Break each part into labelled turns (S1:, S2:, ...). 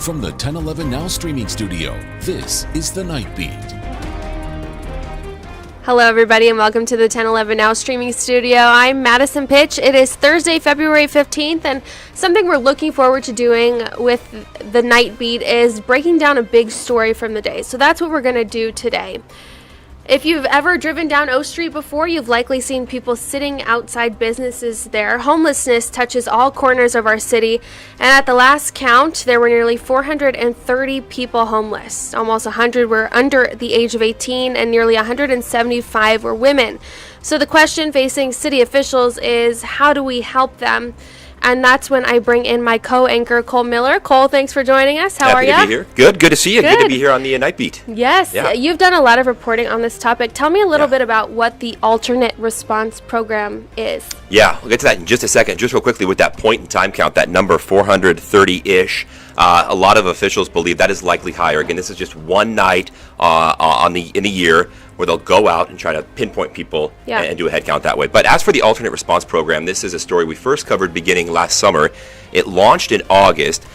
S1: From the 1011 Now streaming studio, this is The Night Beat.
S2: Hello, everybody, and welcome to the 1011 Now streaming studio. I'm Madison Pitch. It is Thursday, February 15th, and something we're looking forward to doing with the Night Beat is breaking down a big story from the day. So that's what we're going to do today. If you've ever driven down O Street before, you've likely seen people sitting outside businesses there. Homelessness touches all corners of our city, and at the last count, there were nearly 430 people homeless. Almost 100 were under the age of 18, and nearly 175 were women. So the question facing city officials is, how do we help them? And that's when I bring in my co-anchor, Cole Miller. Cole, thanks for joining us. How are you?
S3: Happy to be here. Good to see you. Good to be here on the Night Beat.
S2: Yes,
S3: Yeah.
S2: You've done a lot of reporting on this topic. Tell me a little bit about what the alternate response program is.
S3: Yeah, we'll get to that in just a second. Just real quickly with that point in time count, that number 430-ish, a lot of officials believe that is likely higher. Again, this is just one night in the year where they'll go out and try to pinpoint people and do a head count that way. But as for the alternate response program, this is a story we first covered beginning last summer. It launched in August.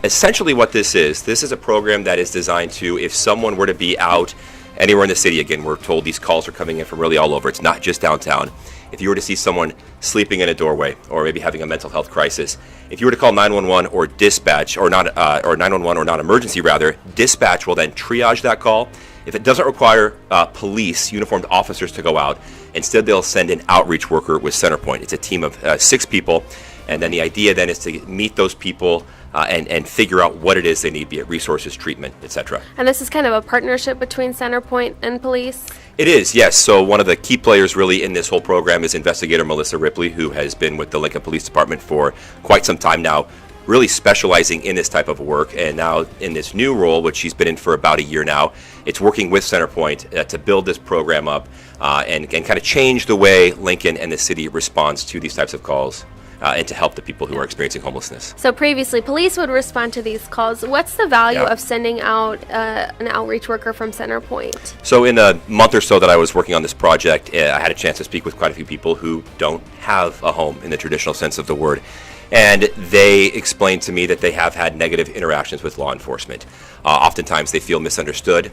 S3: Essentially what this is a program that is designed to, if someone were to be out anywhere in the city, again, we're told these calls are coming in from really all over. It's not just downtown. If you were to see someone sleeping in a doorway or maybe having a mental health crisis, if you were to call 911 or dispatch, or 911 or non-emergency rather, dispatch will then triage that call. If it doesn't require police, uniformed officers to go out, instead they'll send an outreach worker with Centerpoint. It's a team of 6 people, and then the idea then is to meet those people and figure out what it is they need, be it resources, treatment, etc.
S2: And this is kind of a partnership between Centerpoint and police?
S3: It is, yes. So one of the key players really in this whole program is investigator Melissa Ripley, who has been with the Lincoln Police Department for quite some time now, really specializing in this type of work. And now in this new role, which she's been in for about a year now, it's working with Centerpoint to build this program up and kind of change the way Lincoln and the city responds to these types of calls. And to help the people who are experiencing homelessness.
S2: So previously, police would respond to these calls. What's the value of sending out an outreach worker from Centerpoint?
S3: So in a month or so that I was working on this project, I had a chance to speak with quite a few people who don't have a home in the traditional sense of the word. And they explained to me that they have had negative interactions with law enforcement. Oftentimes they feel misunderstood.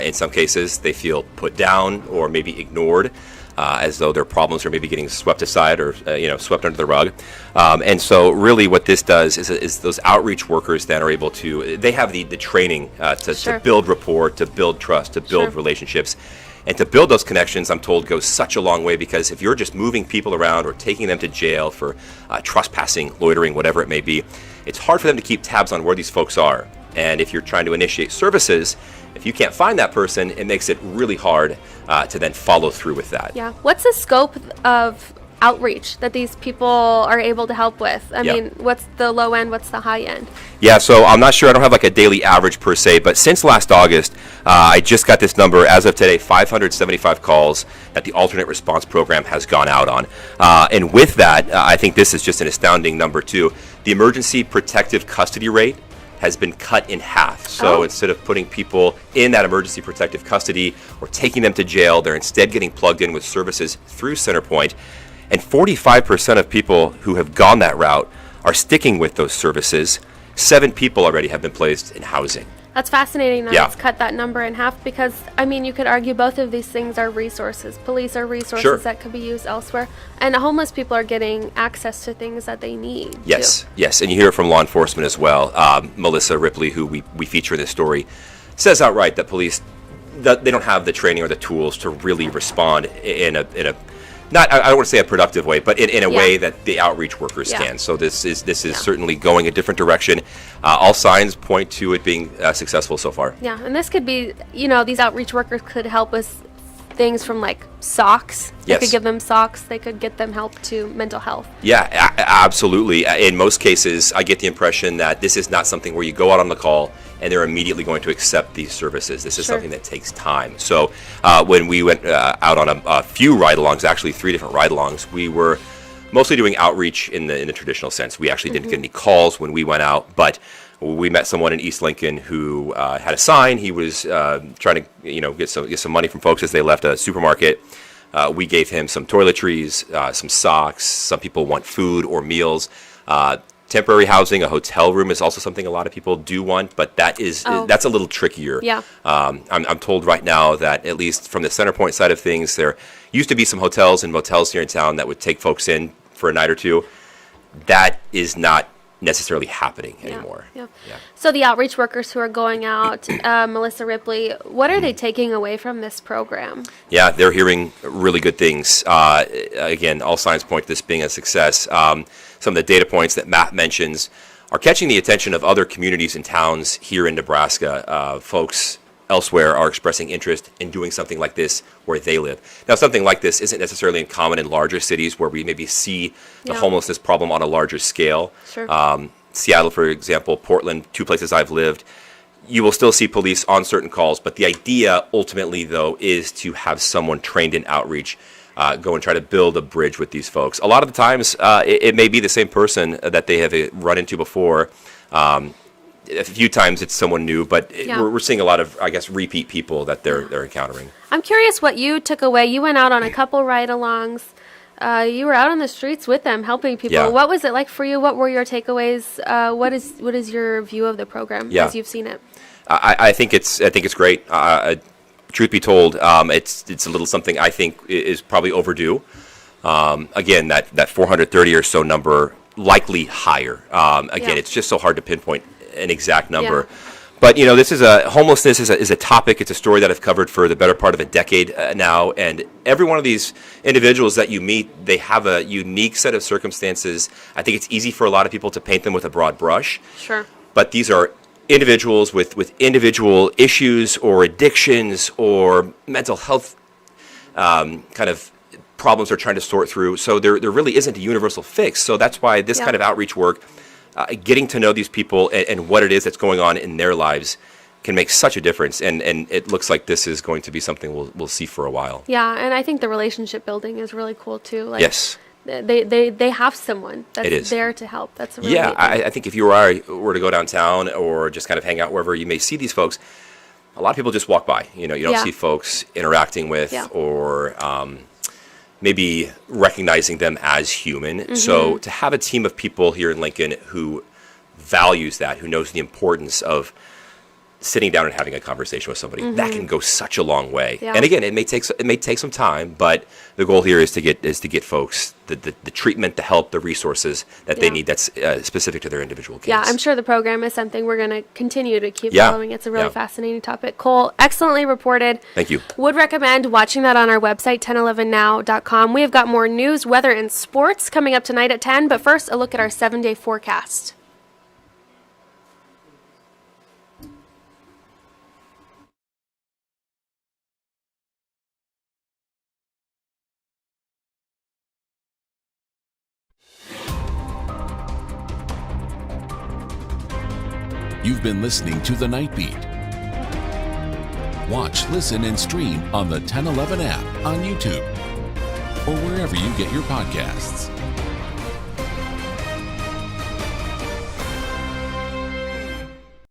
S3: In some cases, they feel put down or maybe ignored. As though their problems are maybe getting swept aside or swept under the rug. And so really what this does is those outreach workers then are able to, they have the training to build rapport, to build trust, to build relationships. And to build those connections, I'm told, goes such a long way, because if you're just moving people around or taking them to jail for trespassing, loitering, whatever it may be, it's hard for them to keep tabs on where these folks are. And if you're trying to initiate services, if you can't find that person, it makes it really hard to then follow through with that.
S2: Yeah. What's the scope of outreach that these people are able to help with? I mean, what's the low end? What's the high end? Yeah,
S3: so I'm not sure. I don't have like a daily average per se, but since last August, I just got this number. As of today, 575 calls that the alternate response program has gone out on. And with that, I think this is just an astounding number too. The emergency protective custody rate has been cut in half. So instead of putting people in that emergency protective custody or taking them to jail, they're instead getting plugged in with services through Centerpoint. And 45% of people who have gone that route are sticking with those services. 7 people already have been placed in housing.
S2: That's fascinating that it's cut that number in half, because, I mean, you could argue both of these things are resources. Police are resources that could be used elsewhere. And homeless people are getting access to things that they need.
S3: Yes, and you hear it from law enforcement as well. Melissa Ripley, who we feature in this story, says outright that police, they don't have the training or the tools to really respond in a not, I don't want to say a productive way, but in a way that the outreach workers can. So this is certainly going a different direction. All signs point to it being successful so far.
S2: Yeah, and this could be, these outreach workers could help with things from like socks. They could give them socks. They could get them help to mental health.
S3: Yeah, absolutely. In most cases, I get the impression that this is not something where you go out on the call and they're immediately going to accept these services. This is something that takes time. So when we went out on a few ride-alongs, actually 3 different ride-alongs, we were mostly doing outreach in the traditional sense. We actually didn't get any calls when we went out, but we met someone in East Lincoln who had a sign. He was trying to get some money from folks as they left a supermarket. We gave him some toiletries, some socks. Some people want food or meals. Temporary housing, a hotel room is also something a lot of people do want, but that's a little trickier.
S2: Yeah.
S3: I'm told right now that, at least from the Centerpoint side of things, there used to be some hotels and motels here in town that would take folks in for a night or two. That is not necessarily happening anymore.
S2: Yeah. So the outreach workers who are going out, Melissa Ripley, what are they taking away from this program?
S3: Yeah, they're hearing really good things. Again, all signs point to this being a success. Some of the data points that Matt mentions are catching the attention of other communities and towns here in Nebraska. Folks elsewhere are expressing interest in doing something like this where they live. Now, something like this isn't necessarily in common in larger cities where we maybe see the homelessness problem on a larger scale.
S2: Sure.
S3: Seattle, for example, Portland, two places I've lived, you will still see police on certain calls, but the idea ultimately, though, is to have someone trained in outreach go and try to build a bridge with these folks. A lot of the times, it may be the same person that they have run into before. A few times it's someone new, but we're seeing a lot of, I guess, repeat people that they're encountering. I'm
S2: curious what you took away. You went out on a couple ride-alongs. You were out on the streets with them, helping people.
S3: Yeah.
S2: What was it like for you? What were your takeaways? What is your view of the program as you've seen it?
S3: I think it's great. Truth be told, it's a little something I think is probably overdue. Again, that 430 or so number, likely higher. It's just so hard to pinpoint an exact number.
S2: Yeah.
S3: But this is homelessness is a topic. It's a story that I've covered for the better part of a decade now. And every one of these individuals that you meet, they have a unique set of circumstances. I think it's easy for a lot of people to paint them with a broad brush.
S2: Sure.
S3: But these are individuals with individual issues or addictions or mental health kind of problems they're trying to sort through. So there really isn't a universal fix. So that's why this kind of outreach work, getting to know these people and what it is that's going on in their lives, can make such a difference. And it looks like this is going to be something we'll see for a while.
S2: Yeah, and I think the relationship building is really cool too. Like,
S3: yes.
S2: They have someone that's there to help. That's really neat thing.
S3: I think if you were to go downtown or just kind of hang out wherever you may see these folks, a lot of people just walk by. You don't see folks interacting with or maybe recognizing them as human. Mm-hmm. So to have a team of people here in Lincoln who values that, who knows the importance of sitting down and having a conversation with somebody, that can go such a long way. Yeah. And again, it may take some time, but the goal here is to get folks the treatment, the help, the resources that they need that's specific to their individual case. Yeah,
S2: I'm sure the program is something we're going to continue to keep following. It's a really fascinating topic. Cole, excellently reported.
S3: Thank you.
S2: Would recommend watching that on our website, 1011now.com. We have got more news, weather, and sports coming up tonight at 10, but first, a look at our 7-day forecast.
S1: You've been listening to The Night Beat. Watch, listen, and stream on the 1011 app on YouTube or wherever you get your podcasts.